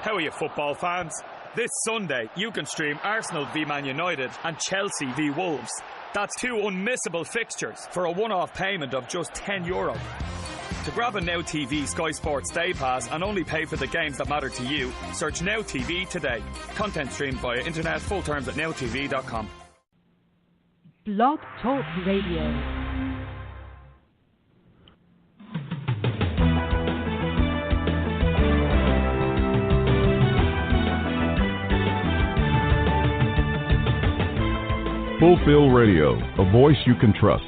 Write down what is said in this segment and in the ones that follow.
How are you, football fans? This Sunday, you can stream Arsenal v Man United and Chelsea v Wolves. That's two unmissable fixtures for a one-off payment of just €10. To grab a Now TV Sky Sports Day Pass and only pay for the games that matter to you, search Now TV today. Content streamed via internet, full terms at nowtv.com. Blog Talk Radio. Fulfill Radio, a voice you can trust.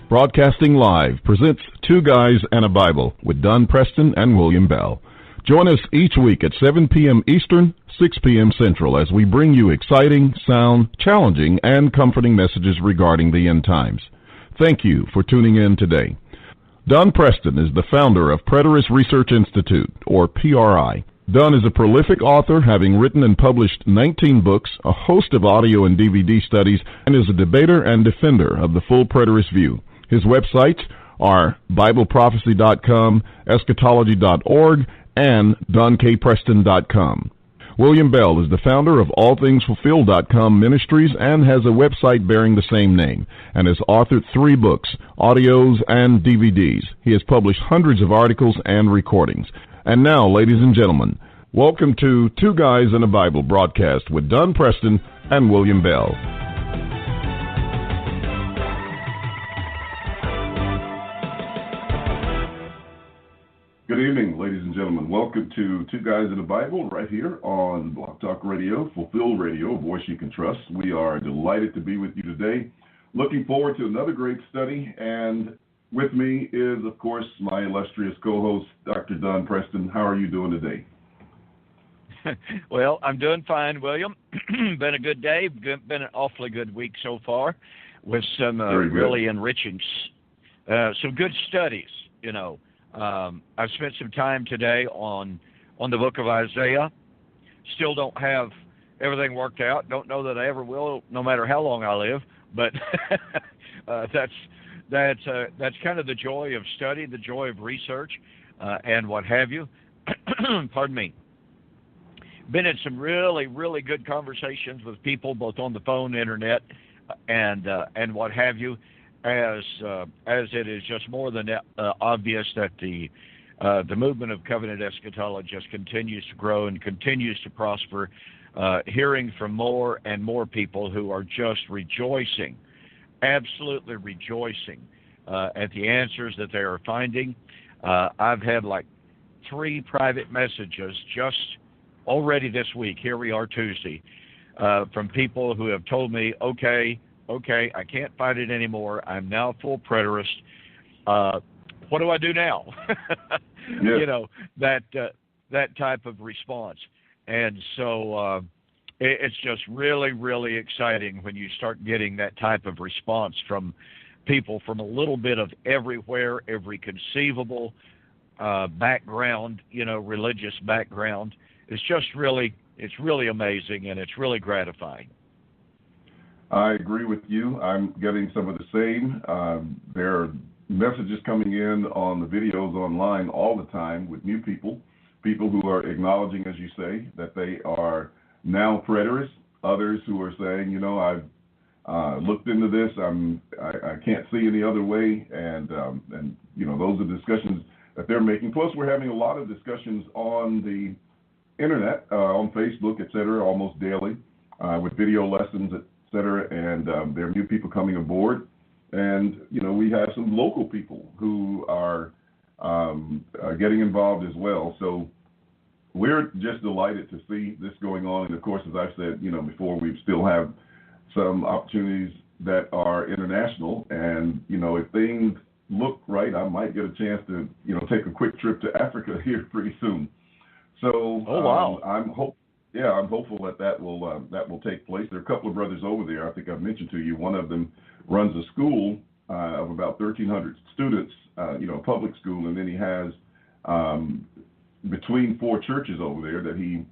Broadcasting live presents Two Guys and a Bible with Don Preston and William Bell. Join us each week at 7 p.m. Eastern, 6 p.m. Central as we bring you exciting, sound, challenging, and comforting messages regarding the end times. Thank you for tuning in today. Don Preston is the founder of Preterist Research Institute, or PRI. Don is a prolific author, having written and published 19 books, a host of audio and DVD studies, and is a debater and defender of the full preterist view. His websites are BibleProphecy.com, Eschatology.org, and DonKPreston.com. William Bell is the founder of AllThingsFulfilled.com Ministries and has a website bearing the same name, and has authored 3 books, audios, and DVDs. He has published hundreds of articles and recordings. And now, ladies and gentlemen, welcome to Two Guys and a Bible broadcast with Don Preston and William Bell. Good evening, ladies and gentlemen. Welcome to Two Guys and a Bible right here on Blog Talk Radio, Fulfill Radio, a voice you can trust. We are delighted to be with you today. Looking forward to another great study, and with me is, of course, my illustrious co-host, Dr. Don Preston. How are you doing today? Well, I'm doing fine, William. Been a good day. Been an awfully good week so far with some really enriching, some good studies, you know. I've spent some time today on the book of Isaiah. Still don't have everything worked out. Don't know that I ever will, no matter how long I live. But that's kind of the joy of study, the joy of research, and what have you. Pardon me. Been in some really, really good conversations with people, both on the phone, internet, and what have you, as it is just more than obvious that the movement of covenant eschatology just continues to grow and continues to prosper. Hearing from more and more people who are just rejoicing. Absolutely rejoicing at the answers that they are finding. I've had like 3 private messages just already this week. Here we are Tuesday, from people who have told me, okay, I can't fight it anymore. I'm now full preterist. What do I do now? Yes. You know, that type of response. And so it's just really, really exciting when you start getting that type of response from people from a little bit of everywhere, every conceivable background, you know, religious background. It's really amazing, and it's really gratifying. I agree with you. I'm getting some of the same. There are messages coming in on the videos online all the time with new people who are acknowledging, as you say, that they are now preterists, others who are saying, you know, I've looked into this, I can't see any other way, and you know, those are discussions that they're making. Plus, we're having a lot of discussions on the internet, on Facebook, et cetera, almost daily, with video lessons, et cetera, and there are new people coming aboard. And, you know, we have some local people who are getting involved as well. So we're just delighted to see this going on. And, of course, as I've said, you know, before, we still have some opportunities that are international. And, you know, if things look right, I might get a chance to, you know, take a quick trip to Africa here pretty soon. So I'm hopeful that will take place. There are a couple of brothers over there. I think I've mentioned to you. One of them runs a school of about 1,300 students, you know, a public school, and then he has between 4 churches over there that he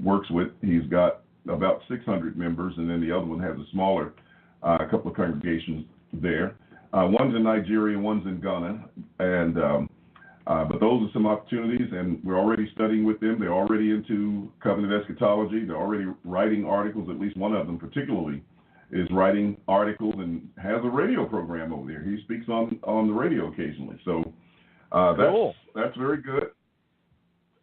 works with. He's got about 600 members, and then the other one has a smaller couple of congregations there. One's in Nigeria, one's in Ghana, and But those are some opportunities, and we're already studying with them. They're already into covenant eschatology. They're already writing articles. At least one of them particularly is writing articles and has a radio program over there. He speaks on the radio occasionally. So cool. That's very good.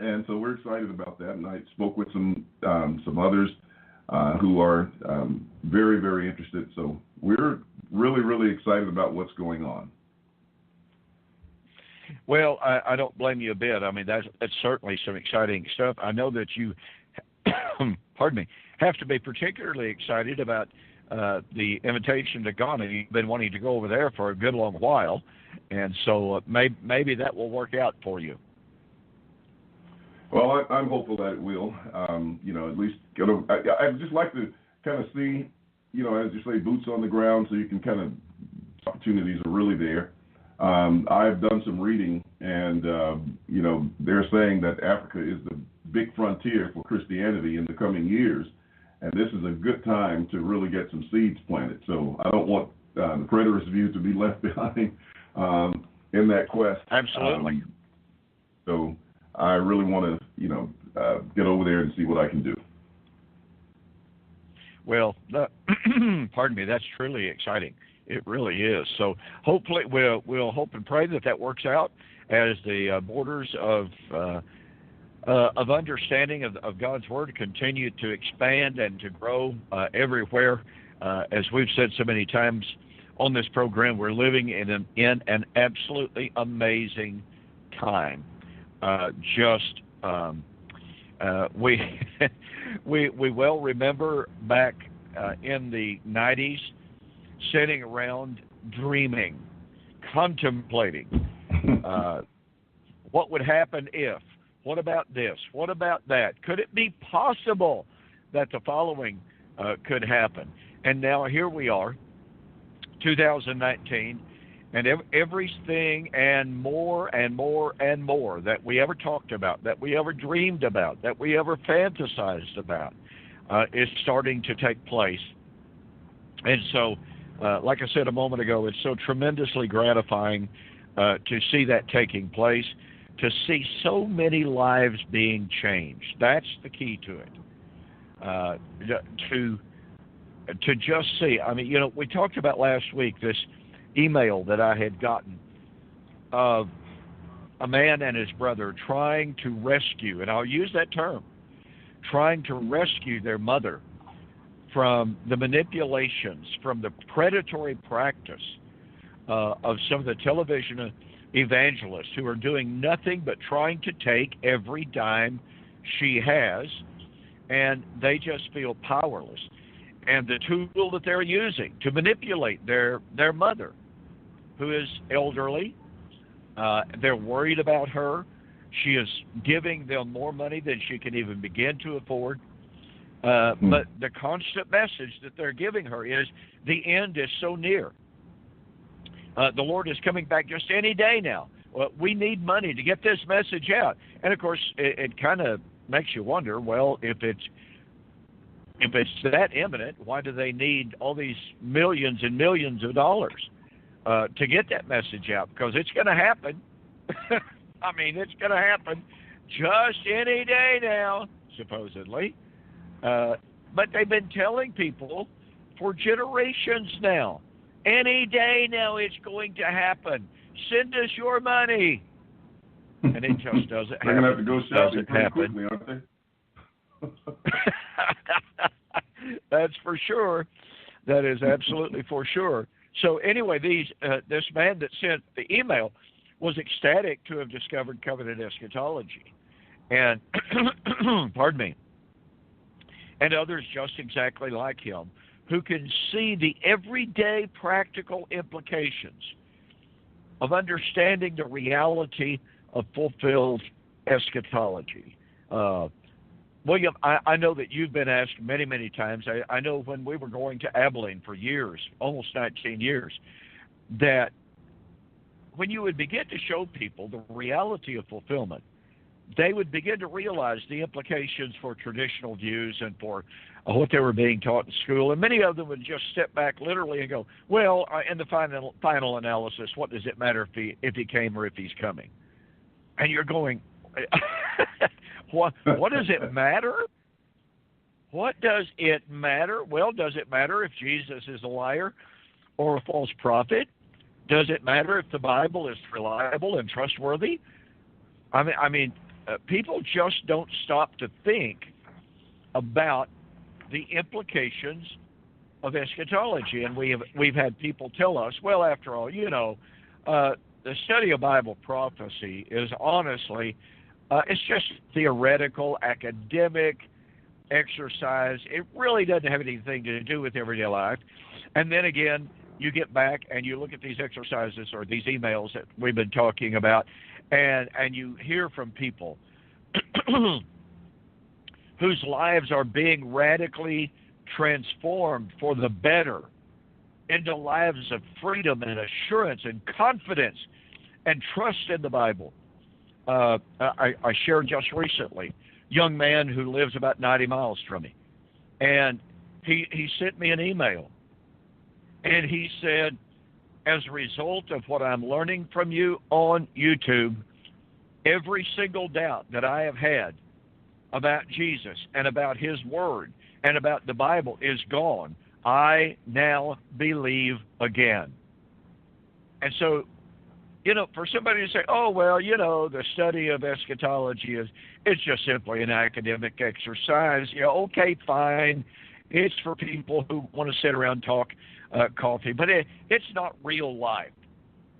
And so we're excited about that. And I spoke with some others who are very, very interested. So we're really, really excited about what's going on. Well, I don't blame you a bit. I mean, that's certainly some exciting stuff. I know that you, pardon me, have to be particularly excited about the invitation to Ghana. You've been wanting to go over there for a good long while, and so maybe that will work out for you. Well, I'm hopeful that it will. At least I'd just like to kind of see, as you say, boots on the ground, so you can kind of opportunities are really there. I've done some reading, and they're saying that Africa is the big frontier for Christianity in the coming years, and this is a good time to really get some seeds planted. So I don't want the preterist view to be left behind in that quest. Absolutely. So I really want to, get over there and see what I can do. Well, pardon me, that's truly exciting. It really is. So hopefully we'll hope and pray that works out as the borders of understanding of God's Word continue to expand and to grow everywhere. As we've said so many times on this program, we're living in an absolutely amazing time. We well remember back in the 90s, sitting around dreaming, contemplating what would happen if, what about this, what about that? Could it be possible that the following could happen? And now here we are, 2019, and everything and more and more and more that we ever talked about, that we ever dreamed about, that we ever fantasized about is starting to take place. And so, like I said a moment ago, it's so tremendously gratifying to see that taking place, to see so many lives being changed. That's the key to it. To just see. I mean, we talked about last week this email that I had gotten of a man and his brother trying to rescue, and I'll use that term, trying to rescue their mother from the manipulations, from the predatory practice of some of the television evangelists who are doing nothing but trying to take every dime she has, and they just feel powerless. And the tool that they're using to manipulate their mother, who is elderly, they're worried about her. She is giving them more money than she can even begin to afford. But the constant message that they're giving her is the end is so near. The Lord is coming back just any day now. Well, we need money to get this message out. And, of course, it kind of makes you wonder, well, if it's that imminent, why do they need all these millions and millions of dollars to get that message out? Because it's going to happen. I mean, it's going to happen just any day now, supposedly. But they've been telling people for generations now, any day now it's going to happen. Send us your money. And it just doesn't happen. They're going to have to go shopping pretty quickly, aren't they? That's for sure. That is absolutely for sure. So anyway, this man that sent the email was ecstatic to have discovered covenant eschatology. And, pardon me, and others just exactly like him who can see the everyday practical implications of understanding the reality of fulfilled eschatology. William, I know that you've been asked many, many times. I know when we were going to Abilene for years, almost 19 years, that when you would begin to show people the reality of fulfillment, they would begin to realize the implications for traditional views and for what they were being taught in school. And many of them would just step back literally and go, well, in the final analysis, what does it matter if he came or if he's coming? And you're going, what does it matter? What does it matter? Well, does it matter if Jesus is a liar or a false prophet? Does it matter if the Bible is reliable and trustworthy? I mean, people just don't stop to think about the implications of eschatology, and we've had people tell us, well, after all, the study of Bible prophecy is honestly, it's just theoretical, academic exercise. It really doesn't have anything to do with everyday life. And then again, you get back and you look at these exercises or these emails that we've been talking about, and you hear from people whose lives are being radically transformed for the better into lives of freedom and assurance and confidence and trust in the Bible. I shared just recently, young man who lives about 90 miles from me, and he sent me an email, and he said, as a result of what I'm learning from you on YouTube, every single doubt that I have had about Jesus and about his word and about the Bible is gone. I now believe again. And so, for somebody to say, oh, well, the study of eschatology it's just simply an academic exercise. Okay, fine. It's for people who want to sit around and talk coffee. But it's not real life.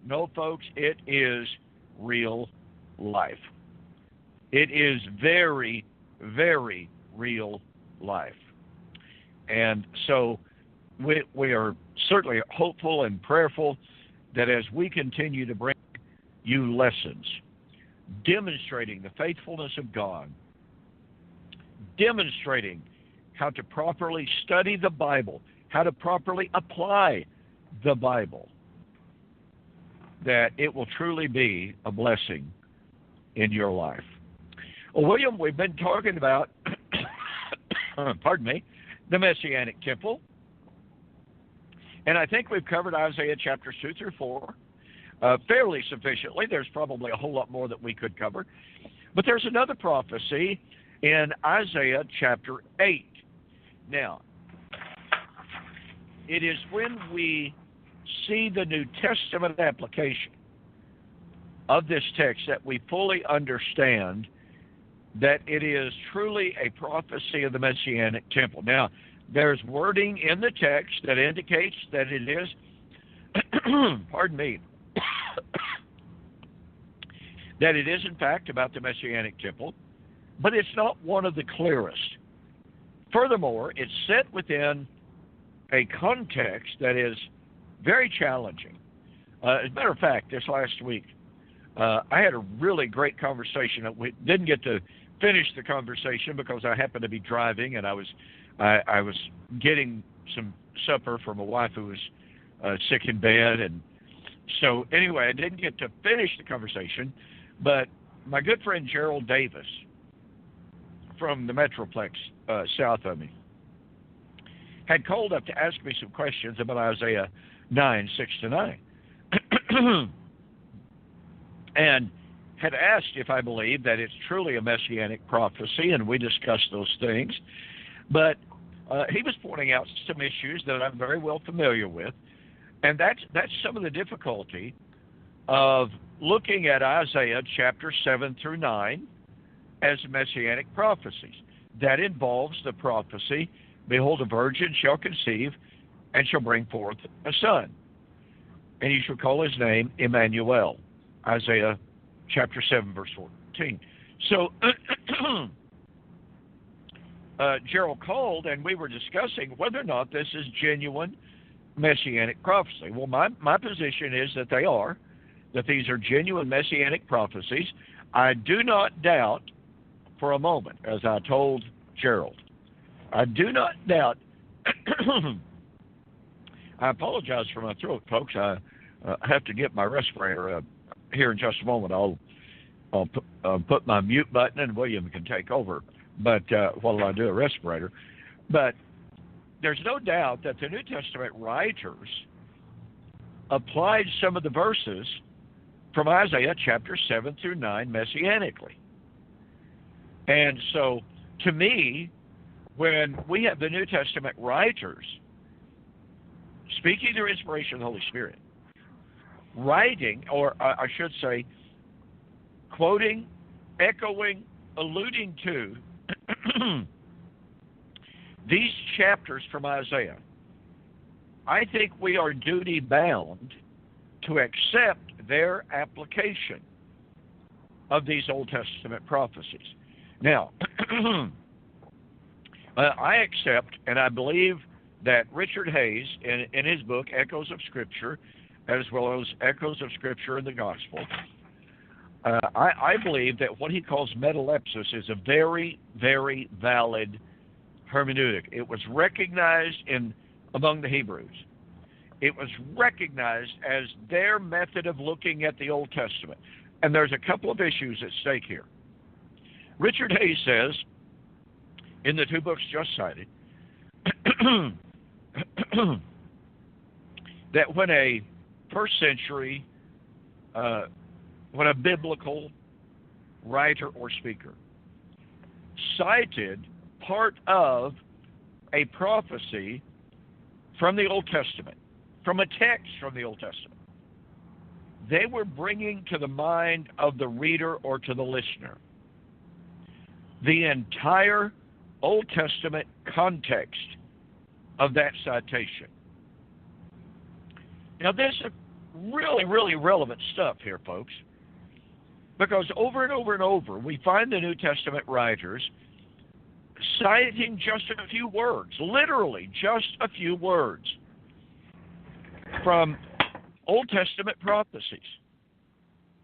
No, folks, it is real life. It is very, very real life. And so we are certainly hopeful and prayerful that as we continue to bring you lessons, demonstrating the faithfulness of God, demonstrating how to properly study the Bible, how to properly apply the Bible, that it will truly be a blessing in your life. Well, William, we've been talking about, the Messianic temple. And I think we've covered Isaiah chapters 2 through 4 fairly sufficiently. There's probably a whole lot more that we could cover. But there's another prophecy in Isaiah chapter 8. Now, it is when we see the New Testament application of this text that we fully understand that it is truly a prophecy of the Messianic temple. Now, there's wording in the text that indicates that it is, that it is in fact about the Messianic temple, but it's not one of the clearest. Furthermore, it's set within a context that is very challenging. As a matter of fact, this last week, I had a really great conversation. We didn't get to finish the conversation because I happened to be driving, and I was getting some supper for my wife who was sick in bed, and so anyway, I didn't get to finish the conversation. But my good friend Gerald Davis from the Metroplex south of me had called up to ask me some questions about Isaiah 9:6-9, and had asked if I believed that it's truly a messianic prophecy, and we discussed those things. But he was pointing out some issues that I'm very well familiar with, and that's some of the difficulty of looking at Isaiah chapter 7 through 9 as messianic prophecies. That involves the prophecy, behold, a virgin shall conceive and shall bring forth a son, and he shall call his name Emmanuel, Isaiah chapter 7, verse 14. So Gerald called, and we were discussing whether or not this is genuine messianic prophecy. Well, my position is that they are, that these are genuine messianic prophecies. I do not doubt for a moment, as I told Gerald, I do not doubt. I apologize for my throat, folks. I have to get my respirator here in just a moment. I'll put my mute button, and William can take over. But while I do a respirator, but there's no doubt that the New Testament writers applied some of the verses from Isaiah chapter 7 through 9 messianically. And so, to me, when we have the New Testament writers speaking through inspiration of the Holy Spirit, writing, or I should say, quoting, echoing, alluding to these chapters from Isaiah, I think we are duty bound to accept their application of these Old Testament prophecies. Now, I accept and I believe that Richard Hayes, in his book, Echoes of Scripture, as well as Echoes of Scripture in the Gospel, I believe that what he calls metalepsis is a very, very valid hermeneutic. It was recognized among the Hebrews. It was recognized as their method of looking at the Old Testament. And there's a couple of issues at stake here. Richard Hayes says, in the two books just cited, that when a first century, when a biblical writer or speaker cited part of a prophecy from the Old Testament, from a text from the Old Testament, they were bringing to the mind of the reader or to the listener the entire Old Testament context of that citation. Now, this is really, really relevant stuff here, folks, because over and over and over, we find the New Testament writers citing just a few words, literally just a few words, from Old Testament prophecies.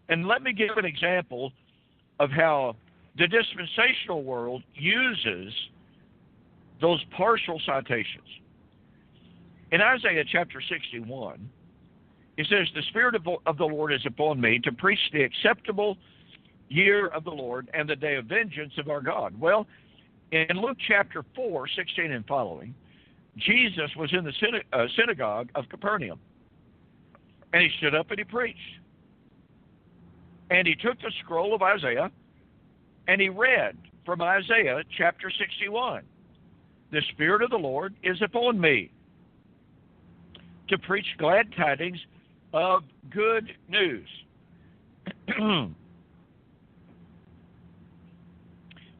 And let me give an example of how the dispensational world uses those partial citations. In Isaiah chapter 61, it says, "The Spirit of the Lord is upon me to preach the acceptable year of the Lord and the day of vengeance of our God." Well, in Luke chapter 4, 16 and following, Jesus was in the synagogue of Capernaum. And he stood up and he preached. And he took the scroll of Isaiah and he read from Isaiah chapter 61. "The Spirit of the Lord is upon me to preach glad tidings of good news,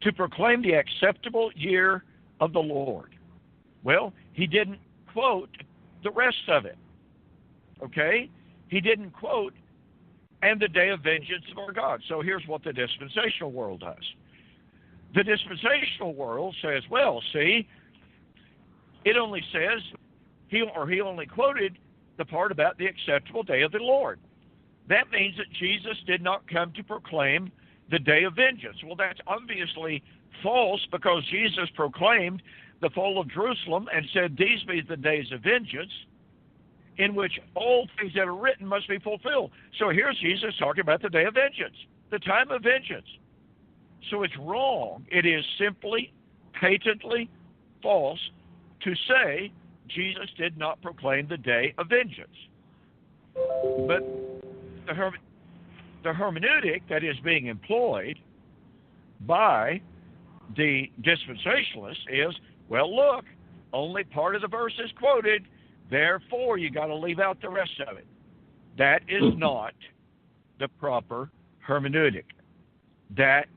to proclaim the acceptable year of the Lord." Well, he didn't quote the rest of it. Okay? He didn't quote, "and the day of vengeance of our God." So here's what the dispensational world does. The dispensational world says, well, see, it only says, he only quoted the part about the acceptable day of the Lord. That means that Jesus did not come to proclaim the day of vengeance. Well, that's obviously false, because Jesus proclaimed the fall of Jerusalem and said, "These be the days of vengeance, in which all things that are written must be fulfilled." So here's Jesus talking about the day of vengeance, the time of vengeance. So it's wrong. It is simply, patently false to say Jesus did not proclaim the day of vengeance. But the hermeneutic that is being employed by the dispensationalists is, well, look, only part of the verse is quoted, therefore you got to leave out the rest of it. That is not the proper hermeneutic. That,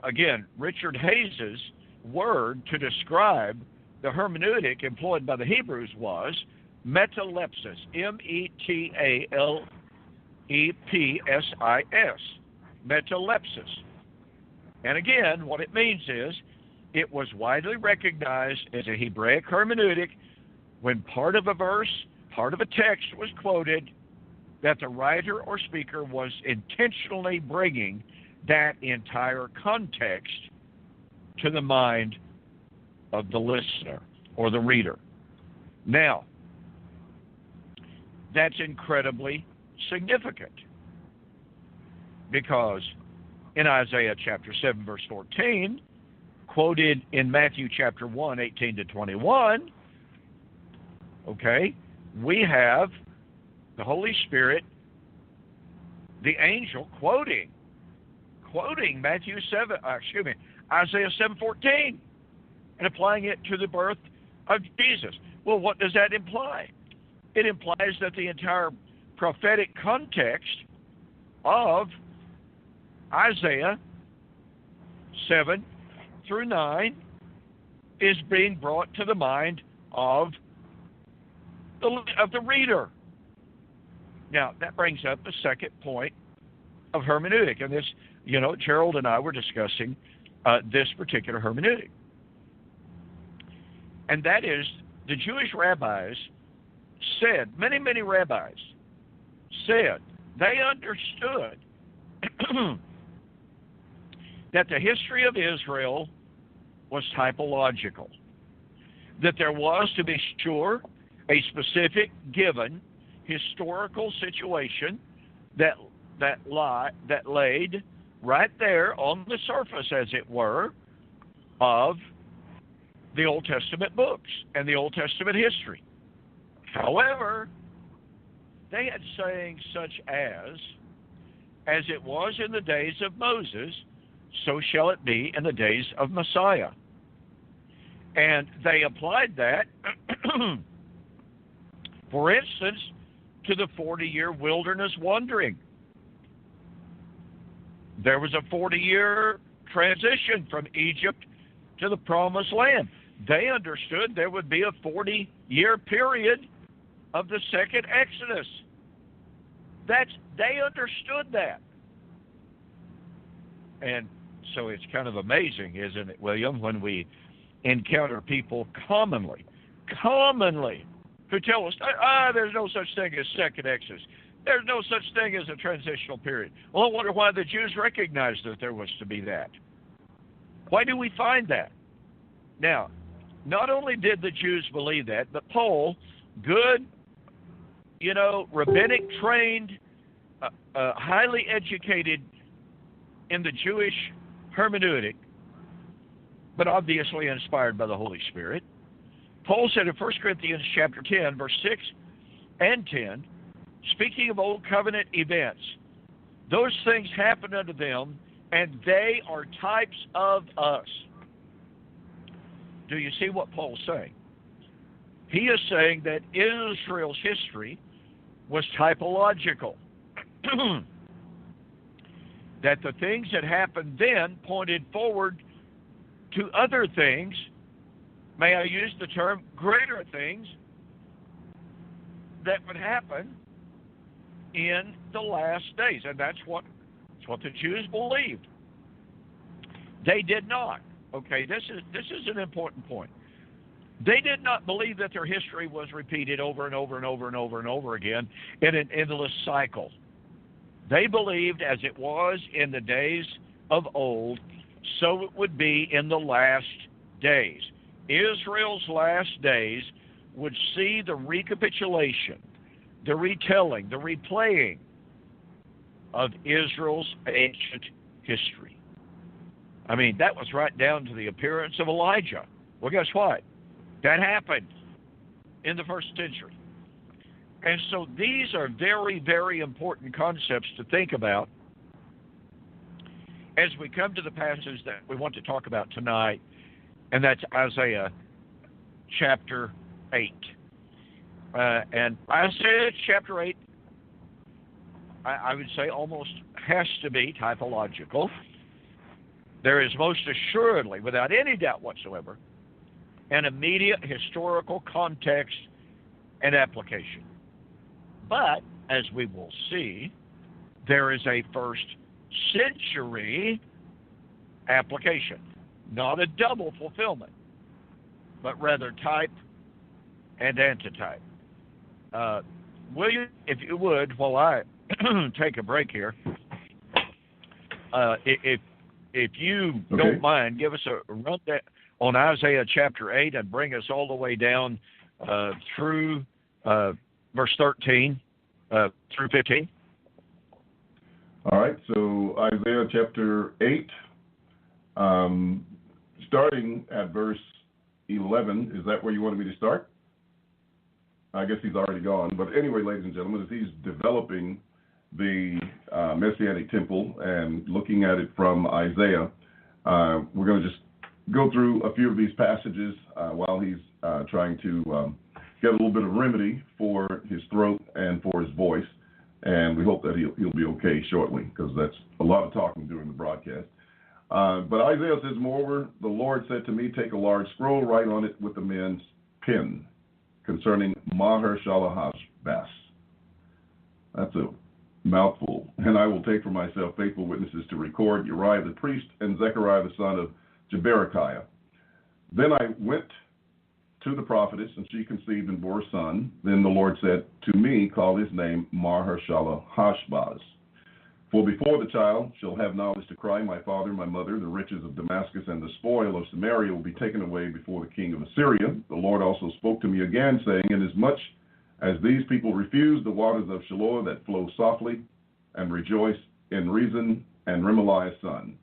again, Richard Hayes's word to describe the hermeneutic employed by the Hebrews was metalepsis, metalepsis, metalepsis. And again, what it means is it was widely recognized as a Hebraic hermeneutic when part of a verse, part of a text was quoted, that the writer or speaker was intentionally bringing that entire context to the mind of the listener or the reader. Now, that's incredibly significant, because in Isaiah chapter 7, verse 14, quoted in Matthew chapter 1, 18 to 21, okay, we have the Holy Spirit the angel quoting Isaiah 7:14, and applying it to the birth of Jesus. Well, what does that imply? It implies that the entire prophetic context of Isaiah 7 through 9 is being brought to the mind of the reader. Now, that brings up the second point of hermeneutic. And this, Gerald and I were discussing this particular hermeneutic. And that is, the Jewish rabbis said, many rabbis said, they understood that the history of Israel was typological, that there was, to be sure, a specific given historical situation that laid right there on the surface, as it were, of the Old Testament books and the Old Testament history. However, they had sayings such as it was in the days of Moses, so shall it be in the days of Messiah. And they applied that, for instance, to the 40-year wilderness wandering. There was a 40-year transition from Egypt to the Promised Land. They understood there would be a 40-year period of the second Exodus. They understood that. And so it's kind of amazing, isn't it, William, when we encounter people commonly, who tell us, there's no such thing as second Exodus. There's no such thing as a transitional period. Well, I wonder why the Jews recognized that there was to be that. Why do we find that? Now, not only did the Jews believe that, but Paul, good, rabbinic trained, highly educated in the Jewish hermeneutic, but obviously inspired by the Holy Spirit. Paul said in 1 Corinthians chapter 10, verse 6 and 10, speaking of old covenant events, those things happened unto them, and they are types of us. Do you see what Paul's saying? He is saying that Israel's history was typological. That the things that happened then pointed forward to other things, may I use the term greater things, that would happen in the last days. And that's what the Jews believed. They did not. Okay, this is an important point. They did not believe that their history was repeated over and over and over and over and over again in an endless cycle. They believed as it was in the days of old, so it would be in the last days. Israel's last days would see the recapitulation, the retelling, the replaying of Israel's ancient history. I mean, that was right down to the appearance of Elijah. Well, guess what? That happened in the first century. And so these are very, very important concepts to think about as we come to the passage that we want to talk about tonight, and that's Isaiah chapter 8. And Isaiah chapter 8, I would say almost has to be typological. There is most assuredly, without any doubt whatsoever, an immediate historical context and application. But, as we will see, there is a first century application, not a double fulfillment, but rather type and antitype. William, if you would, while I take a break here, if you don't mind, give us a rundown on Isaiah chapter 8 and bring us all the way down through verse 13 through 15. All right, so Isaiah chapter 8, starting at verse 11, is that where you wanted me to start? I guess he's already gone. But anyway, ladies and gentlemen, as he's developing the Messianic temple and looking at it from Isaiah. We're going to just go through a few of these passages while he's trying to get a little bit of remedy for his throat and for his voice. And we hope that he'll be okay shortly, because that's a lot of talking during the broadcast. But Isaiah says, moreover, the Lord said to me, take a large scroll, write on it with the man's pen concerning Maher-shalal-hash-baz. That's a mouthful. And I will take for myself faithful witnesses to record Uriah the priest and Zechariah the son of Jeberechiah. Then I went to the prophetess, and she conceived and bore a son. Then the Lord said to me, call his name Maher-shalal-hash-baz. For before the child shall have knowledge to cry, my father, my mother, the riches of Damascus and the spoil of Samaria will be taken away before the king of Assyria. The Lord also spoke to me again, saying, inasmuch as these people refuse the waters of Shiloah that flow softly, and rejoice in Rezin and Remaliah's son,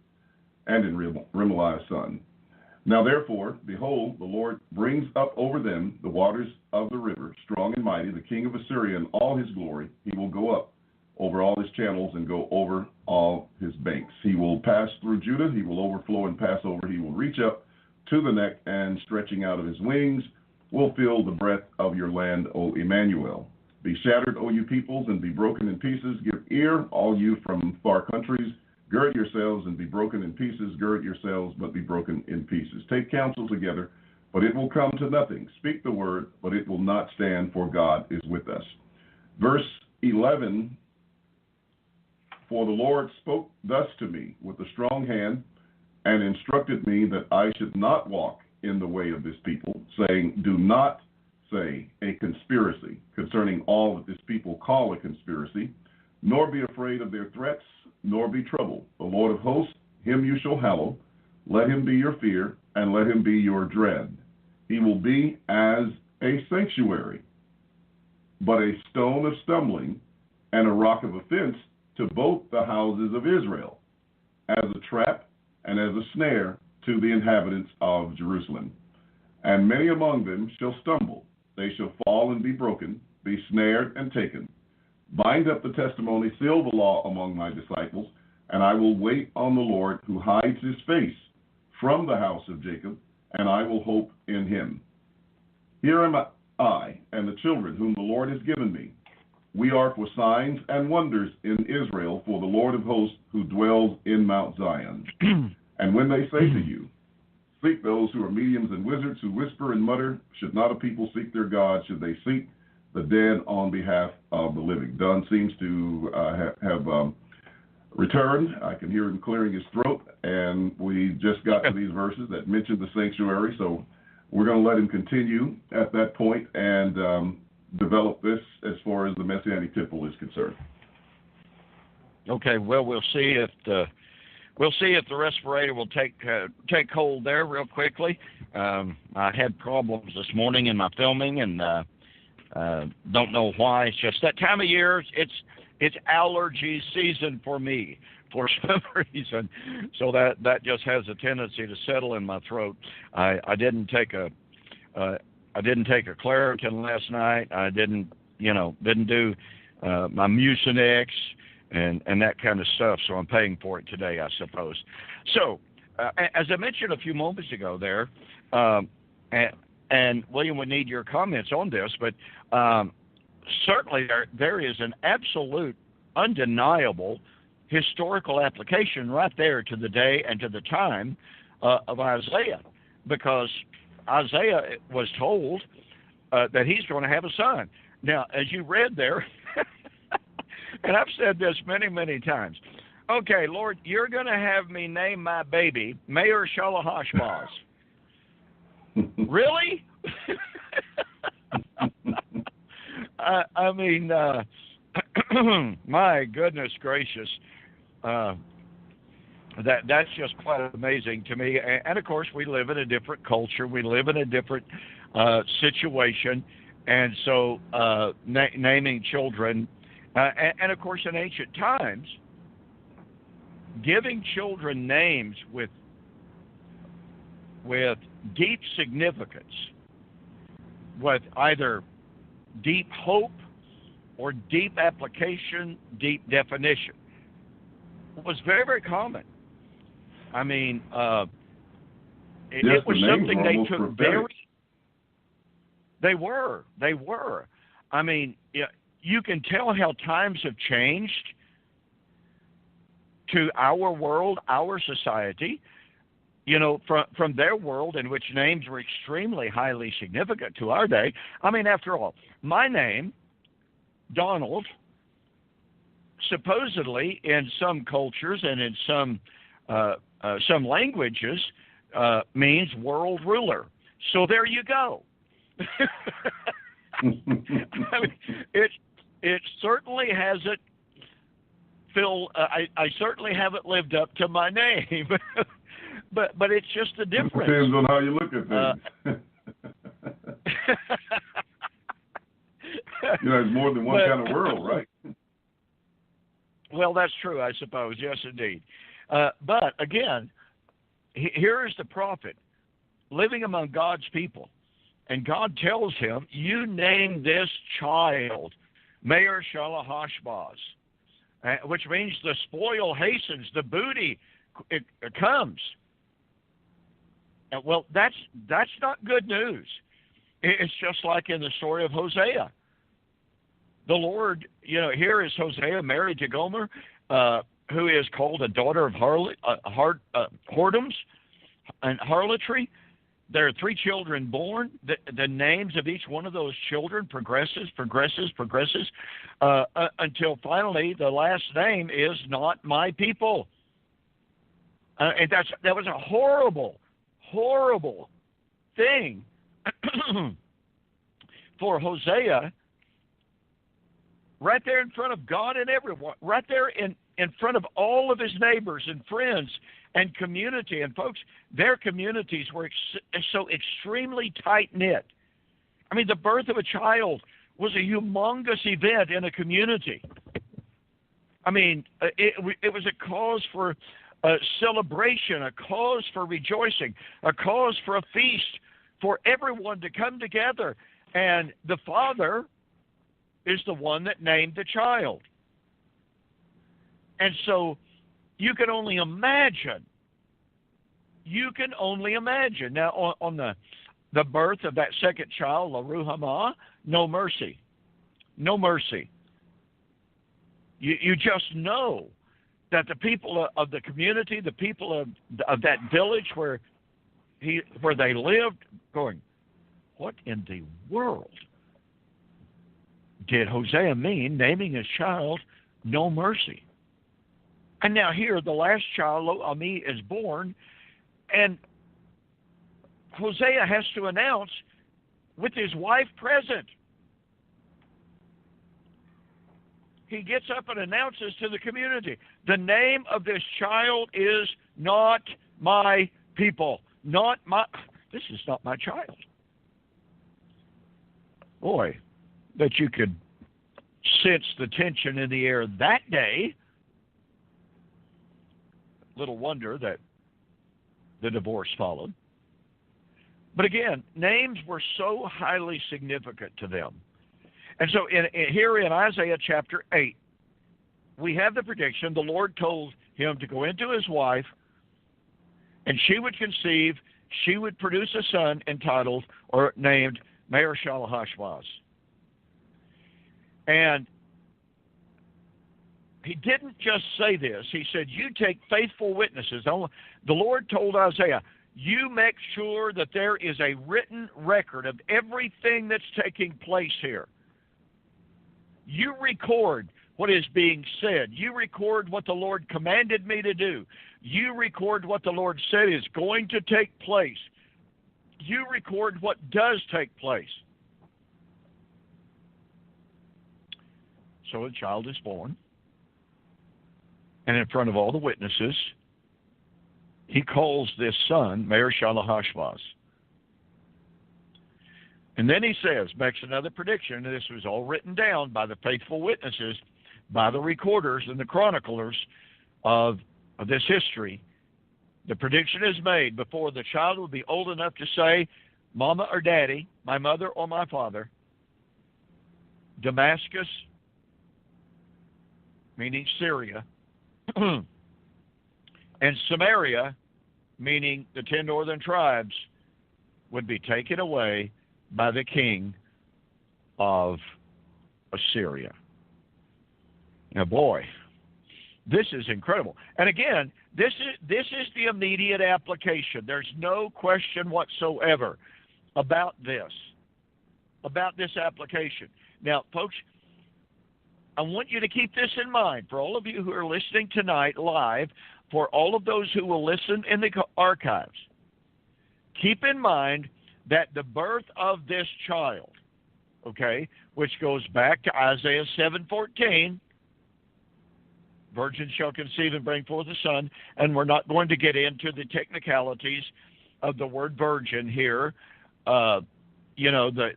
Now therefore, behold, the Lord brings up over them the waters of the river, strong and mighty, the king of Assyria in all his glory. He will go up over all his channels and go over all his banks. He will pass through Judah. He will overflow and pass over. He will reach up to the neck, and stretching out of his wings will fill the breadth of your land, O Emmanuel. Be shattered, O you peoples, and be broken in pieces. Give ear, all you from far countries. Gird yourselves and be broken in pieces. Gird yourselves, but be broken in pieces. Take counsel together, but it will come to nothing. Speak the word, but it will not stand, for God is with us. Verse 11, for the Lord spoke thus to me with a strong hand, and instructed me that I should not walk in the way of this people, saying, do not say a conspiracy concerning all that this people call a conspiracy, nor be afraid of their threats, nor be troubled. The Lord of hosts, him you shall hallow. Let him be your fear, and let him be your dread. He will be as a sanctuary, but a stone of stumbling and a rock of offense to both the houses of Israel, as a trap and as a snare to the inhabitants of Jerusalem. And many among them shall stumble. They shall fall and be broken, be snared and taken. Bind up the testimony, seal the law among my disciples, and I will wait on the Lord, who hides his face from the house of Jacob, and I will hope in him. Here am I and the children whom the Lord has given me. We are for signs and wonders in Israel, for the Lord of hosts who dwells in Mount Zion. And when they say to you, seek those who are mediums and wizards who whisper and mutter, should not a people seek their God? Should they seek the dead on behalf of the living? Dunn seems to have returned. I can hear him clearing his throat, and we just got to these verses that mentioned the sanctuary, so we're going to let him continue at that point and develop this as far as the Messianic temple is concerned. Okay, well, we'll see if the respirator will take hold there real quickly. I had problems this morning in my filming, and don't know why. It's just that time of year. It's allergy season for me for some reason. So that just has a tendency to settle in my throat. I didn't take a Claritin last night. I didn't do my Mucinex and that kind of stuff. So I'm paying for it today, I suppose. So as I mentioned a few moments ago there, and William would need your comments on this, but certainly there is an absolute, undeniable historical application right there to the day and to the time of Isaiah, because Isaiah was told that he's going to have a son. Now, as you read there, and I've said this many, many times, okay, Lord, you're going to have me name my baby Maher-shalal-hash-baz. Really? I mean, my goodness gracious, that's just quite amazing to me. And of course, we live in a different culture. We live in a different situation, and so naming children, and of course, in ancient times, giving children names with deep significance, with either deep hope or deep application, deep definition. was very, very common. I mean, Yes, it was the names something were they almost took prophetic. They were. I mean, you can tell how times have changed to our world, our society, from their world in which names were extremely highly significant to our day. I mean, after all, my name, Donald, supposedly in some cultures and in some languages means world ruler. So there you go. I mean, it certainly hasn't. Phil, I certainly haven't lived up to my name, but it's just the difference. It depends on how you look at things. There's more than one kind of world, right? Well, that's true, I suppose. Yes, indeed. But again, here is the prophet living among God's people. And God tells him, you name this child Meir Shalahashbaz, which means the spoil hastens, the booty it comes. And, well, that's not good news. It's just like in the story of Hosea. The Lord, here is Hosea married to Gomer, who is called a daughter of whoredoms and harlotry. There are 3 children born. The names of each one of those children progresses, until finally the last name is not my people. And that was a horrible, horrible thing for Hosea, right there in front of God and everyone, right there in front of all of his neighbors and friends and community. And folks, their communities were so extremely tight-knit. I mean, the birth of a child was a humongous event in a community. I mean, it was a cause for celebration, a cause for rejoicing, a cause for a feast, for everyone to come together. And the father is the one that named the child. And so you can only imagine. Now, on the birth of that second child, Laruhamah, no mercy. No mercy. You just know that the people of the community, the people of that village where they lived, going, what in the world did Hosea mean naming his child no mercy? And now here, the last child, Lo-Ami, is born, and Hosea has to announce with his wife present. He gets up and announces to the community, the name of this child is not my people. This is not my child. Boy, that you could sense the tension in the air that day. Little wonder that the divorce followed. But again, names were so highly significant to them. And so here in Isaiah chapter 8, we have the prediction. The Lord told him to go into his wife, and she would conceive, she would produce a son entitled or named Meir Shalahashbaz. And he didn't just say this. He said, you take faithful witnesses. The Lord told Isaiah, you make sure that there is a written record of everything that's taking place here. You record what is being said. You record what the Lord commanded me to do. You record what the Lord said is going to take place. You record what does take place. So a child is born. And in front of all the witnesses, he calls this son Meir Shalahashbaz. And then he says, makes another prediction, and this was all written down by the faithful witnesses, by the recorders and the chroniclers of this history. The prediction is made before the child will be old enough to say, Mama or Daddy, my mother or my father. Damascus, meaning Syria, And Samaria, meaning the 10 northern tribes, would be taken away by the king of Assyria. Now, boy, this is incredible. And again, this is the immediate application. There's no question whatsoever about this application. Now, folks, I want you to keep this in mind. For all of you who are listening tonight live, for all of those who will listen in the archives, keep in mind that the birth of this child, okay, which goes back to Isaiah 7:14, virgin shall conceive and bring forth a son, and we're not going to get into the technicalities of the word virgin here, the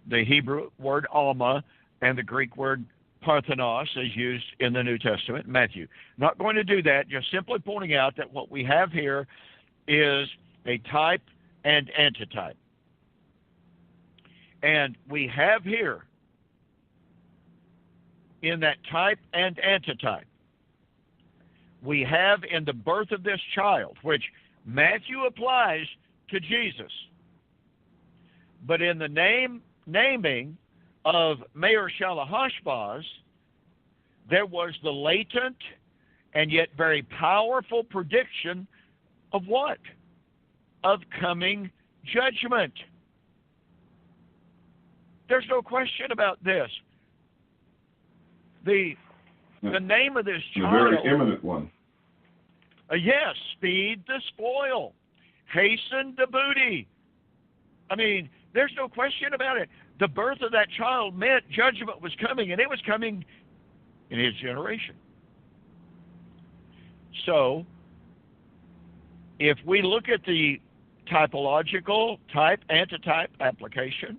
Hebrew word alma and the Greek word Parthenos is used in the New Testament, Matthew. Not going to do that, just simply pointing out that what we have here is a type and antitype. And we have here, in that type and antitype, we have in the birth of this child, which Matthew applies to Jesus. But in the naming of Meir Shalahashbaz, there was the latent and yet very powerful prediction of what? Of coming judgment. There's no question about this. The name of this child. The very imminent one. Yes, speed the spoil, hasten the booty. I mean, there's no question about it. The birth of that child meant judgment was coming, and it was coming in his generation. So, if we look at the typological type-antitype application,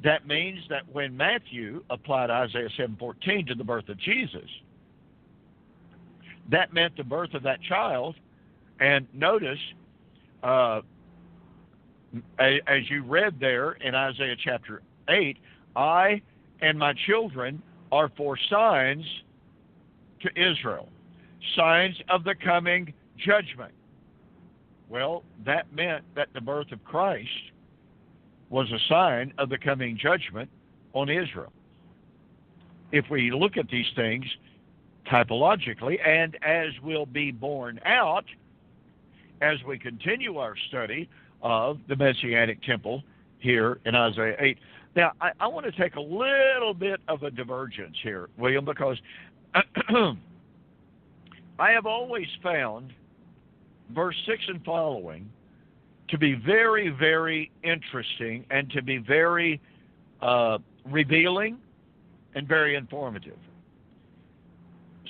that means that when Matthew applied Isaiah 7:14 to the birth of Jesus, that meant the birth of that child. And notice, as you read there in Isaiah chapter 8, I and my children are for signs to Israel, signs of the coming judgment. Well, that meant that the birth of Christ was a sign of the coming judgment on Israel. If we look at these things typologically, and as will be borne out as we continue our study of the Messianic temple here in Isaiah 8. Now, I want to take a little bit of a divergence here, William, because I have always found verse 6 and following to be very, very interesting and to be very revealing and very informative.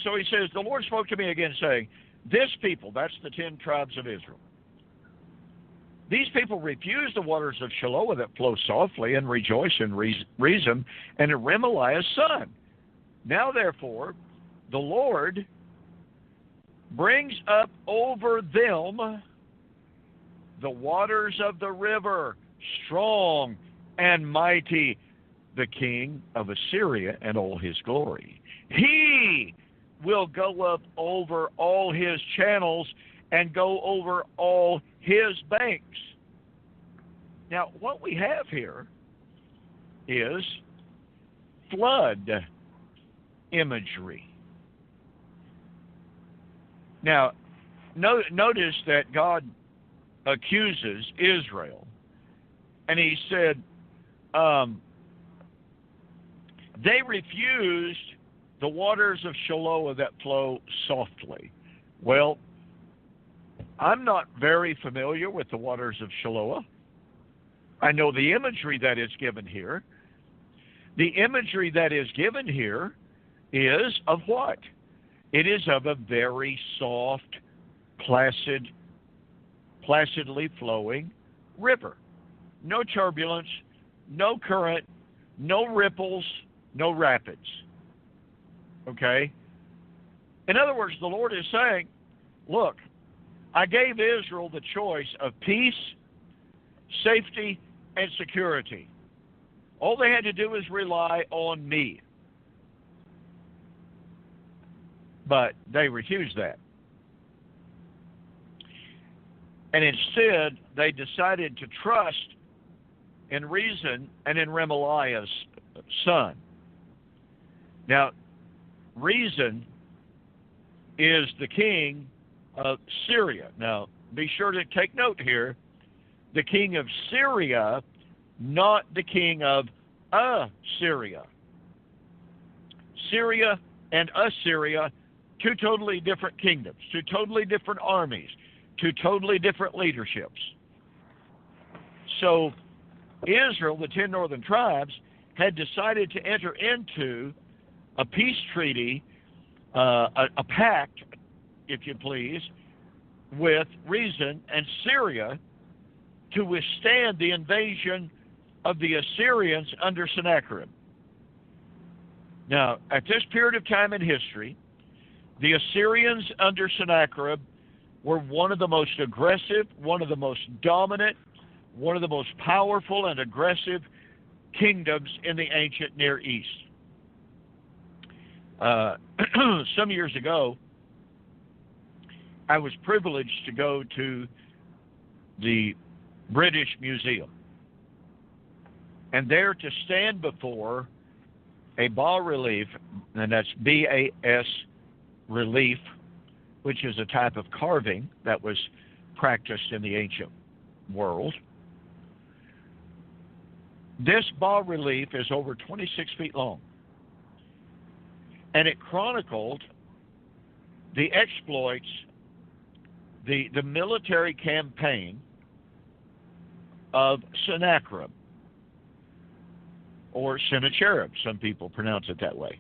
So he says, the Lord spoke to me again, saying, this people, that's the 10 tribes of Israel, these people refuse the waters of Shiloah that flow softly and rejoice in Rezim and in Remaliah's son. Now, therefore, the Lord brings up over them the waters of the river, strong and mighty, the king of Assyria and all his glory. He will go up over all his channels and go over all his banks. Now, what we have here is flood imagery. Now, notice that God accuses Israel, and he said, they refused the waters of Shiloah that flow softly. Well, I'm not very familiar with the waters of Shiloah. I know the imagery that is given here. The imagery that is given here is of what? It is of a very soft, placidly flowing river. No turbulence, no current, no ripples, no rapids. Okay? In other words, the Lord is saying, look, I gave Israel the choice of peace, safety, and security. All they had to do is rely on me. But they refused that. And instead, they decided to trust in Rezin and in Remaliah's son. Now, Rezin is the king of Syria. Now, be sure to take note here, the king of Syria, not the king of Assyria. Syria and Assyria, two totally different kingdoms, two totally different armies, two totally different leaderships. So Israel, the 10 northern tribes, had decided to enter into a peace treaty, a pact, if you please, with Rezin and Syria to withstand the invasion of the Assyrians under Sennacherib. Now, at this period of time in history, the Assyrians under Sennacherib were one of the most aggressive, one of the most dominant, one of the most powerful and aggressive kingdoms in the ancient Near East. Some years ago, I was privileged to go to the British Museum, and there to stand before a bas-relief, and that's B-A-S relief, which is a type of carving that was practiced in the ancient world. This bas-relief is over 26 feet long, and it chronicled the exploits, the military campaign of Sennacherib, or Sennacherib, some people pronounce it that way,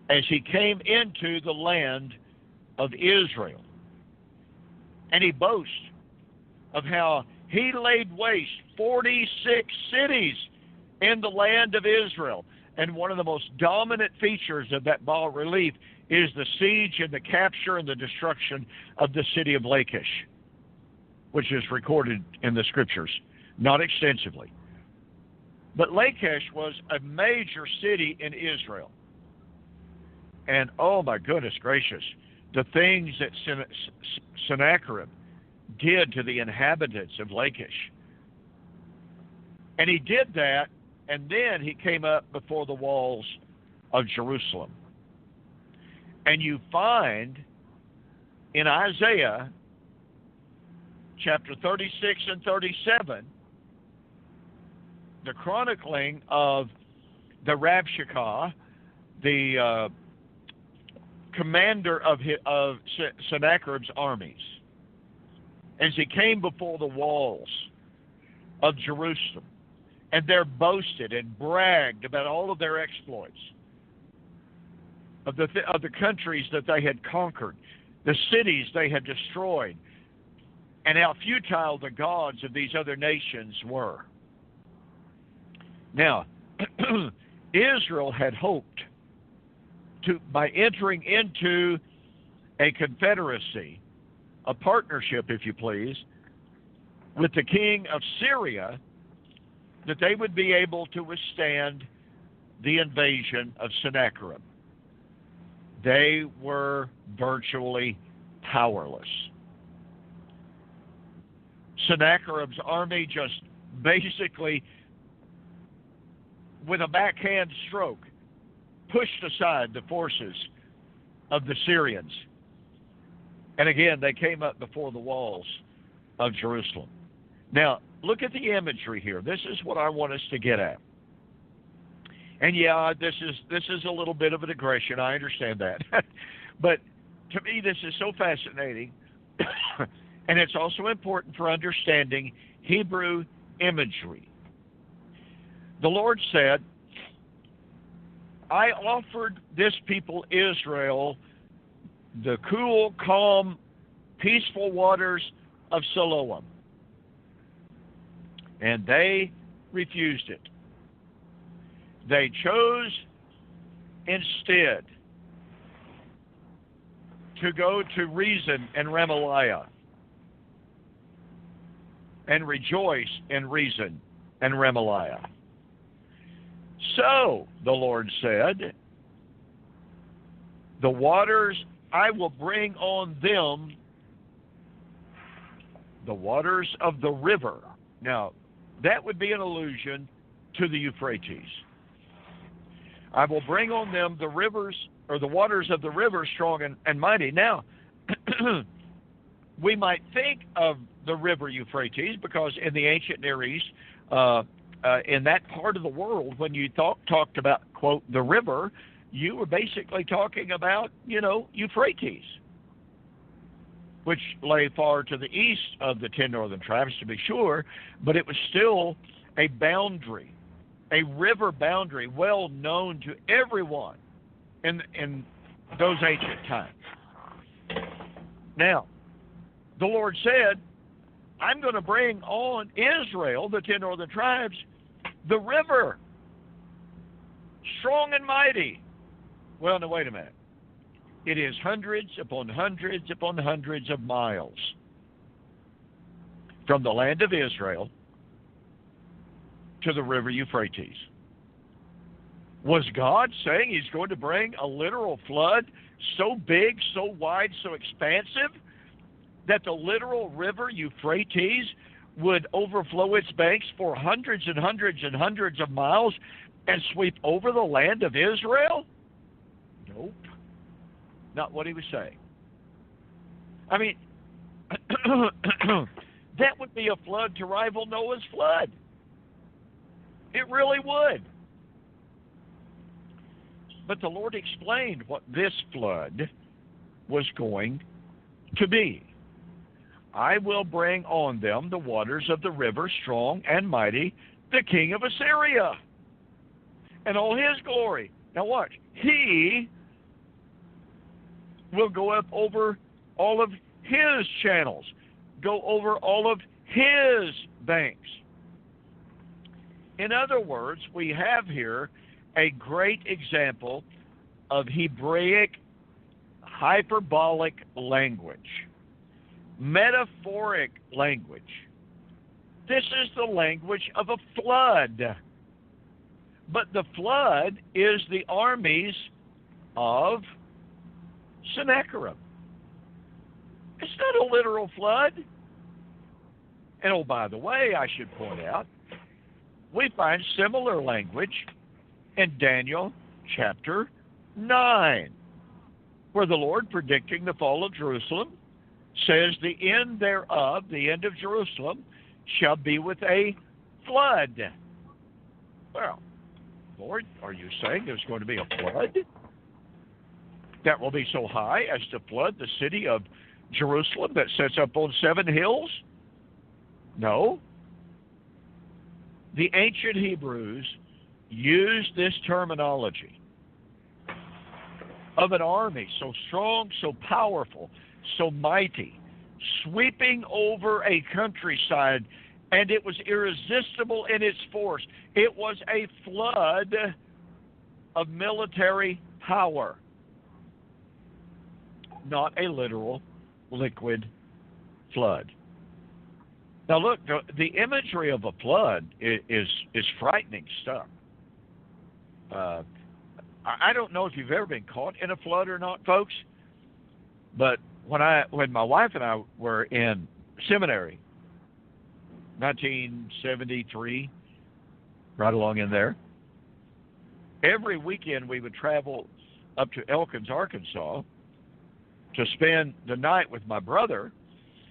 as he came into the land of Israel. And he boasts of how he laid waste 46 cities in the land of Israel. And one of the most dominant features of that bas-relief is the siege and the capture and the destruction of the city of Lachish, which is recorded in the scriptures, not extensively. But Lachish was a major city in Israel. And oh my goodness gracious, the things that Sennacherib did to the inhabitants of Lachish. And he did that, and then he came up before the walls of Jerusalem. And you find in Isaiah chapter 36 and 37 the chronicling of the Rabshakeh, the commander of Sennacherib's armies, as he came before the walls of Jerusalem, and there boasted and bragged about all of their exploits, of the countries that they had conquered, the cities they had destroyed, and how futile the gods of these other nations were. Now, Israel had hoped to, by entering into a confederacy, a partnership, if you please, with the king of Syria, that they would be able to withstand the invasion of Sennacherib. They were virtually powerless. Sennacherib's army just basically, with a backhand stroke, pushed aside the forces of the Syrians. And again, they came up before the walls of Jerusalem. Now, look at the imagery here. This is what I want us to get at. And yeah, this is a little bit of a digression. I understand that. But to me, this is so fascinating. And it's also important for understanding Hebrew imagery. The Lord said, I offered this people Israel the cool, calm, peaceful waters of Siloam, and they refused it. They chose instead to go to Rezin and Remaliah and rejoice in Rezin and Remaliah. So, the Lord said, the waters I will bring on them the waters of the river. Now, that would be an allusion to the Euphrates. I will bring on them the rivers, or the waters of the river, strong and mighty. Now, we might think of the river Euphrates because in the ancient Near East, in that part of the world, when you talked about, quote, the river, you were basically talking about, Euphrates, which lay far to the east of the 10 northern tribes, to be sure, but it was still a boundary, a river boundary well known to everyone in those ancient times. Now, the Lord said, I'm going to bring on Israel, the 10 northern tribes, the river, strong and mighty. Well, now, wait a minute. It is hundreds upon hundreds upon hundreds of miles from the land of Israel to the river Euphrates. Was God saying he's going to bring a literal flood so big, so wide, so expansive that the literal river Euphrates would overflow its banks for hundreds and hundreds and hundreds of miles and sweep over the land of Israel? Nope. Not what he was saying. I mean, that would be a flood to rival Noah's flood. It really would. But the Lord explained what this flood was going to be. I will bring on them the waters of the river, strong and mighty, the king of Assyria, and all his glory. Now watch. He will go up over all of his channels, go over all of his banks. In other words, we have here a great example of Hebraic hyperbolic language, metaphoric language. This is the language of a flood. But the flood is the armies of Sennacherib. It's not a literal flood. And oh, by the way, I should point out, we find similar language in Daniel chapter 9, where the Lord, predicting the fall of Jerusalem, says the end thereof, the end of Jerusalem, shall be with a flood. Well, Lord, are you saying there's going to be a flood that will be so high as to flood the city of Jerusalem that sits up on 7 hills? No. The ancient Hebrews used this terminology of an army so strong, so powerful, so mighty, sweeping over a countryside, and it was irresistible in its force. It was a flood of military power, not a literal liquid flood. Now look, the imagery of a flood is frightening stuff. I don't know if you've ever been caught in a flood or not, folks, but when my wife and I were in seminary, 1973, right along in there, every weekend we would travel up to Elkins, Arkansas, to spend the night with my brother.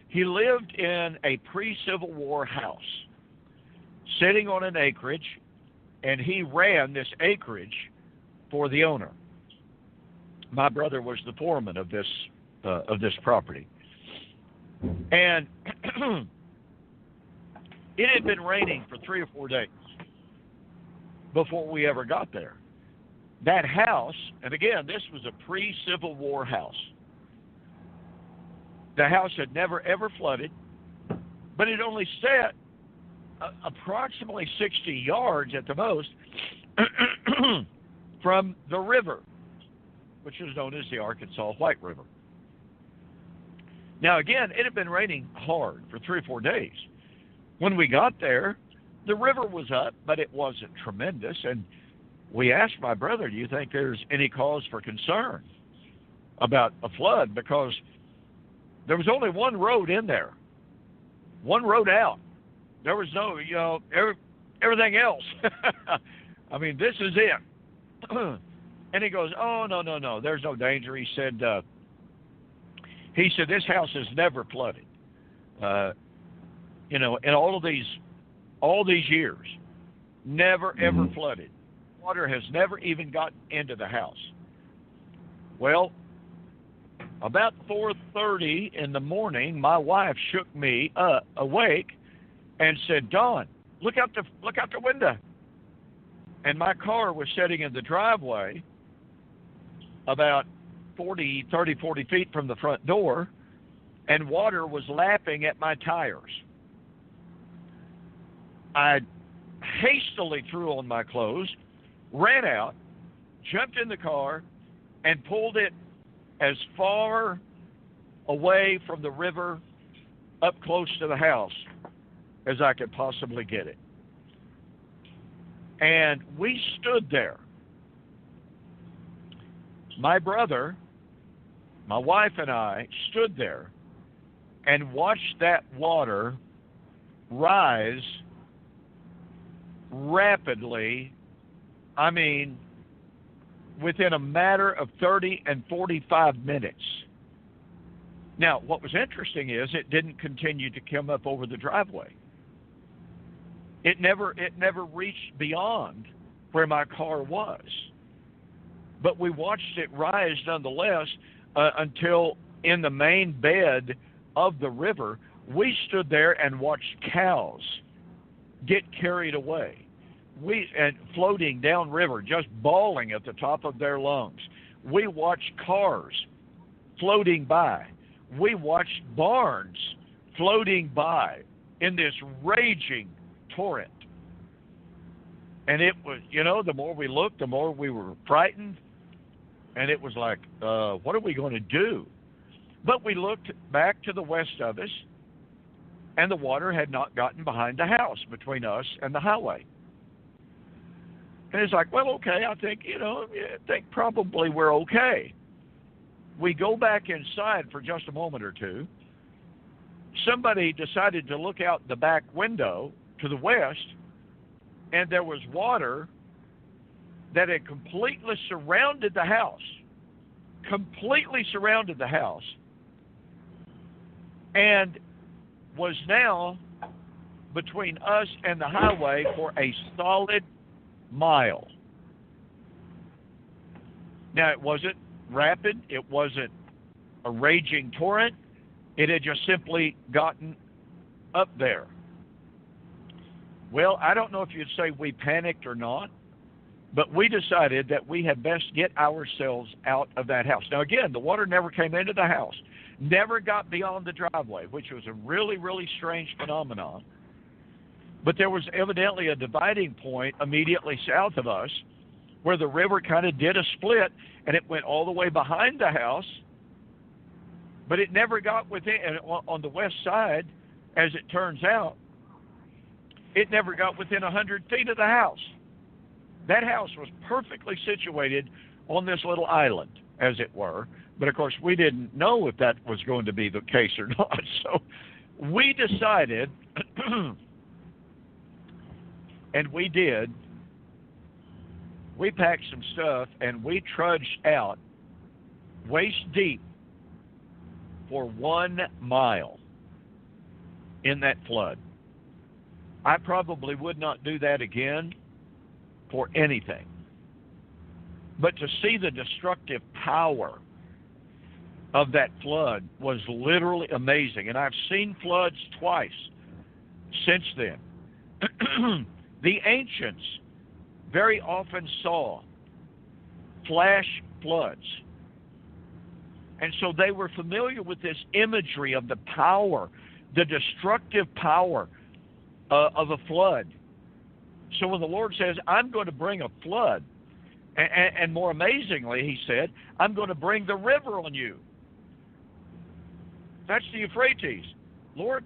He lived in a pre-Civil War house, sitting on an acreage, and he ran this acreage for the owner. My brother was the foreman of this property. And it had been raining for 3 or 4 days before we ever got there. That house, and again, this was a pre-Civil War house. The house had never, ever flooded, but it only sat approximately 60 yards at the most from the river, which is known as the Arkansas White River. Now, again, it had been raining hard for 3 or 4 days. When we got there, the river was up, but it wasn't tremendous. And we asked my brother, do you think there's any cause for concern about a flood? Because there was only one road in there. one road out. There was no, everything else. I mean, this is it. And he goes, oh, no, there's no danger. He said, this house has never flooded. In all these years, never, ever flooded. Water has never even gotten into the house. Well, about 4:30 in the morning, my wife shook me awake and said, Don, look out the window. And my car was sitting in the driveway about 40 feet from the front door, and water was lapping at my tires. I hastily threw on my clothes, ran out, jumped in the car, and pulled it as far away from the river up close to the house as I could possibly get it. And we stood there. My brother, my wife, and I stood there and watched that water rise rapidly. I mean, within a matter of 30 and 45 minutes. Now, what was interesting is it didn't continue to come up over the driveway. It never reached beyond where my car was. But we watched it rise nonetheless until in the main bed of the river, we stood there and watched cows get carried away. And floating downriver, just bawling at the top of their lungs. We watched cars floating by. We watched barns floating by in this raging torrent. And it was, the more we looked, the more we were frightened. And it was like, what are we going to do? But we looked back to the west of us, and the water had not gotten behind the house between us and the highway. And it's like, well, okay, I think probably we're okay. We go back inside for just a moment or two. Somebody decided to look out the back window to the west, and there was water that had completely surrounded the house. And was now between us and the highway for a solid mile. Now, it wasn't rapid. It wasn't a raging torrent. It had just simply gotten up there. Well, I don't know if you'd say we panicked or not, but we decided that we had best get ourselves out of that house. Now, again, the water never came into the house, never got beyond the driveway, which was a really, really strange phenomenon. But there was evidently a dividing point immediately south of us where the river kind of did a split, and it went all the way behind the house, but it never got within, on the west side, as it turns out, it never got within 100 feet of the house. That house was perfectly situated on this little island, as it were, but of course we didn't know if that was going to be the case or not, so we decided, and we did, we packed some stuff and we trudged out waist deep for 1 mile in that flood. I probably would not do that again for anything. But to see the destructive power of that flood was literally amazing. And I've seen floods twice since then. The ancients very often saw flash floods. And so they were familiar with this imagery of the power, the destructive power of a flood. So when the Lord says, I'm going to bring a flood, and more amazingly, he said, I'm going to bring the river on you. That's the Euphrates. Lord,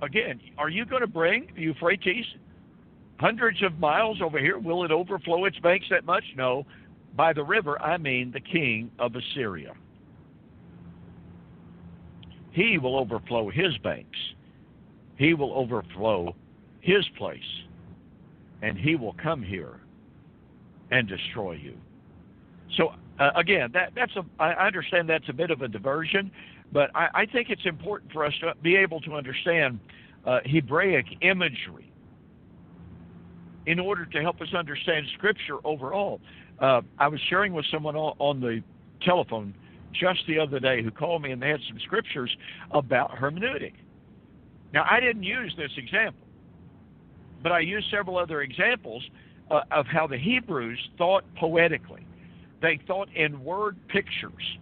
again, are you going to bring the Euphrates hundreds of miles over here? Will it overflow its banks that much? No. By the river, I mean the king of Assyria. He will overflow his banks. he will overflow his place, and he will come here and destroy you. So again, I understand that's a bit of a diversion, but I think it's important for us to be able to understand Hebraic imagery in order to help us understand Scripture overall. I was sharing with someone on the telephone just the other day who called me, and they had some scriptures about hermeneutic. Now, I didn't use this example, but I used several other examples of how the Hebrews thought poetically. They thought in word pictures.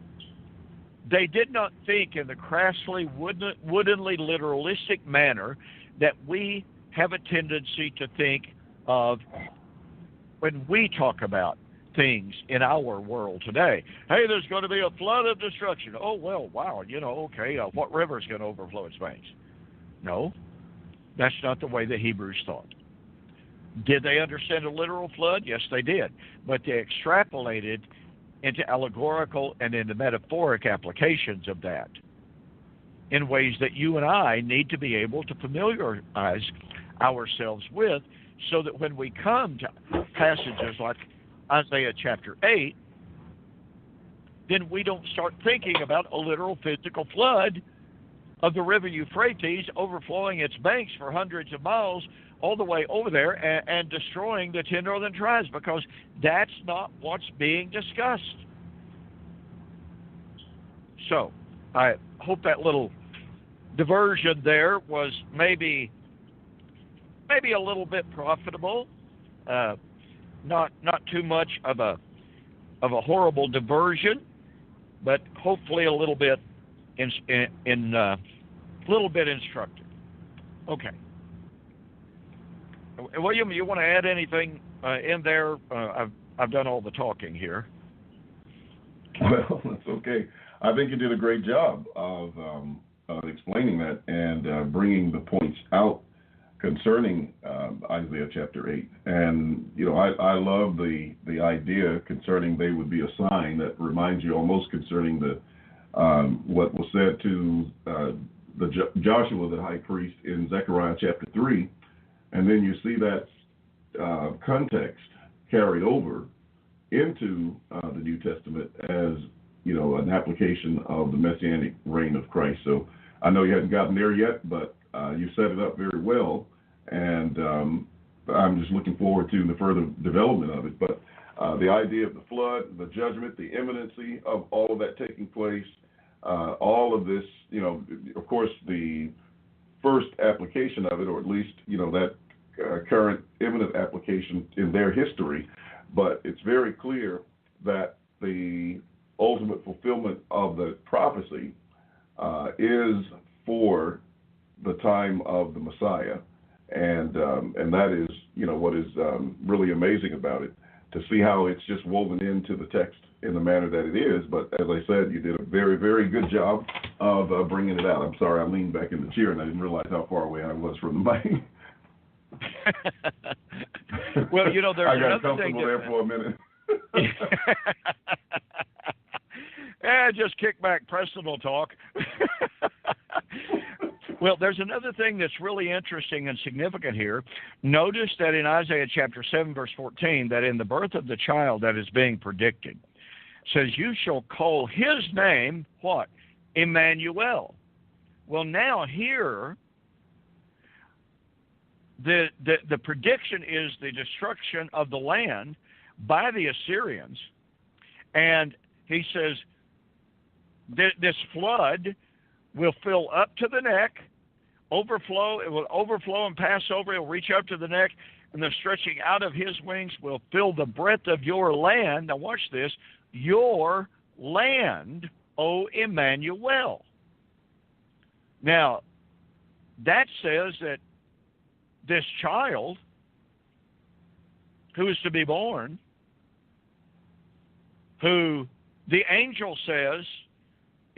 They did not think in the crassly, woodenly, literalistic manner that we have a tendency to think of when we talk about things in our world today. Hey, there's going to be a flood of destruction. Oh, well, wow, okay, what river is going to overflow its banks? No, that's not the way the Hebrews thought. Did they understand a literal flood? Yes, they did. But they extrapolated into allegorical and into metaphoric applications of that in ways that you and I need to be able to familiarize ourselves with, so that when we come to passages like Isaiah chapter 8, then we don't start thinking about a literal physical flood of the river Euphrates overflowing its banks for hundreds of miles all the way over there and destroying the 10 northern tribes, because that's not what's being discussed. So I hope that little diversion there was maybe a little bit profitable, not too much of a horrible diversion, but hopefully a little bit instructive. Okay. William, you want to add anything in there? I've done all the talking here. Well, that's okay. I think you did a great job of explaining that and bringing the points out concerning Isaiah chapter 8. And, I love the idea concerning they would be a sign that reminds you almost concerning the what was said to Joshua, the high priest, in Zechariah chapter 3. And then you see that context carried over into the New Testament as, an application of the Messianic reign of Christ. So I know you hadn't gotten there yet, but you set it up very well, and I'm just looking forward to the further development of it. But the idea of the flood, the judgment, the imminency of all of that taking place, all of this, of course, the first application of it, or at least, that current imminent application in their history. But it's very clear that the ultimate fulfillment of the prophecy is for the time of the Messiah. And that is, what is really amazing about it, to see how it's just woven into the text in the manner that it is. But as I said, you did a very, very good job of bringing it out. I'm sorry, I leaned back in the chair and I didn't realize how far away I was from the mic. Well, there's I got another comfortable thing there for a minute. Just kick back, Preston will talk. Well, there's another thing that's really interesting and significant here. Notice that in Isaiah chapter 7, verse 14, that in the birth of the child that is being predicted, says, you shall call his name, what? Emmanuel. Well, now here, the prediction is the destruction of the land by the Assyrians. And he says, this flood will fill up to the neck, overflow. It will overflow and pass over. It will reach up to the neck, and the stretching out of his wings will fill the breadth of your land. Now watch this. Your land, O Emmanuel. Now, that says that this child who is to be born, who the angel says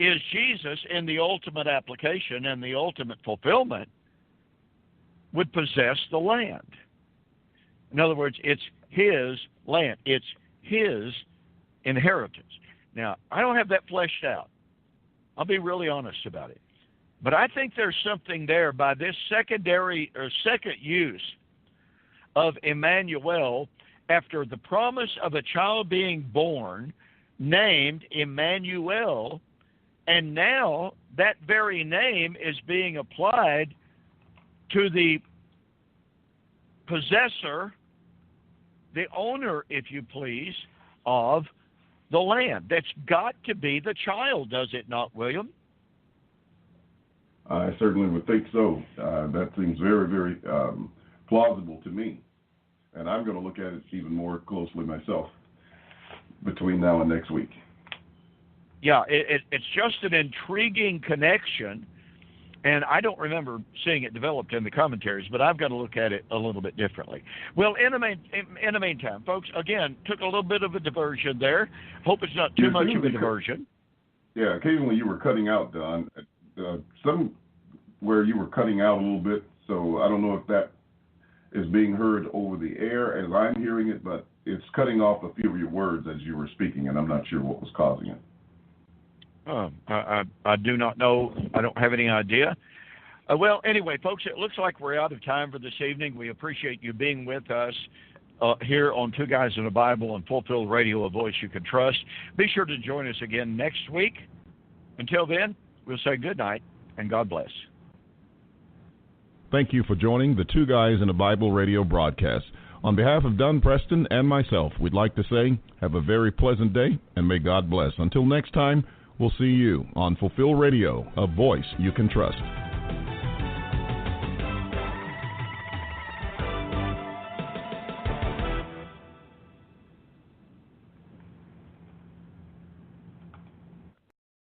is Jesus in the ultimate application and the ultimate fulfillment, would possess the land. In other words, it's his land. It's his inheritance. Now, I don't have that fleshed out. I'll be really honest about it. But I think there's something there by this secondary or second use of Emmanuel after the promise of a child being born named Emmanuel, and now that very name is being applied to the possessor, the owner, if you please, of the land. That's got to be the child, does it not, William? I certainly would think so. That seems very, very plausible to me. And I'm going to look at it even more closely myself between now and next week. Yeah, it's just an intriguing connection, and I don't remember seeing it developed in the commentaries, but I've got to look at it a little bit differently. Well, in the meantime, folks, again, took a little bit of a diversion there. Hope it's not too much of a diversion. Yeah, occasionally you were cutting out, Don. Somewhere you were cutting out a little bit, so I don't know if that is being heard over the air as I'm hearing it, but it's cutting off a few of your words as you were speaking, and I'm not sure what was causing it. I do not know. I don't have any idea. Well, anyway, folks, it looks like we're out of time for this evening. We appreciate you being with us here on Two Guys in a Bible and Fulfill Radio, a voice you can trust. Be sure to join us again next week. Until then, we'll say good night and God bless. Thank you for joining the Two Guys in a Bible radio broadcast. On behalf of Don Preston and myself, we'd like to say have a very pleasant day and may God bless. Until next time, we'll see you on Fulfill Radio, a voice you can trust.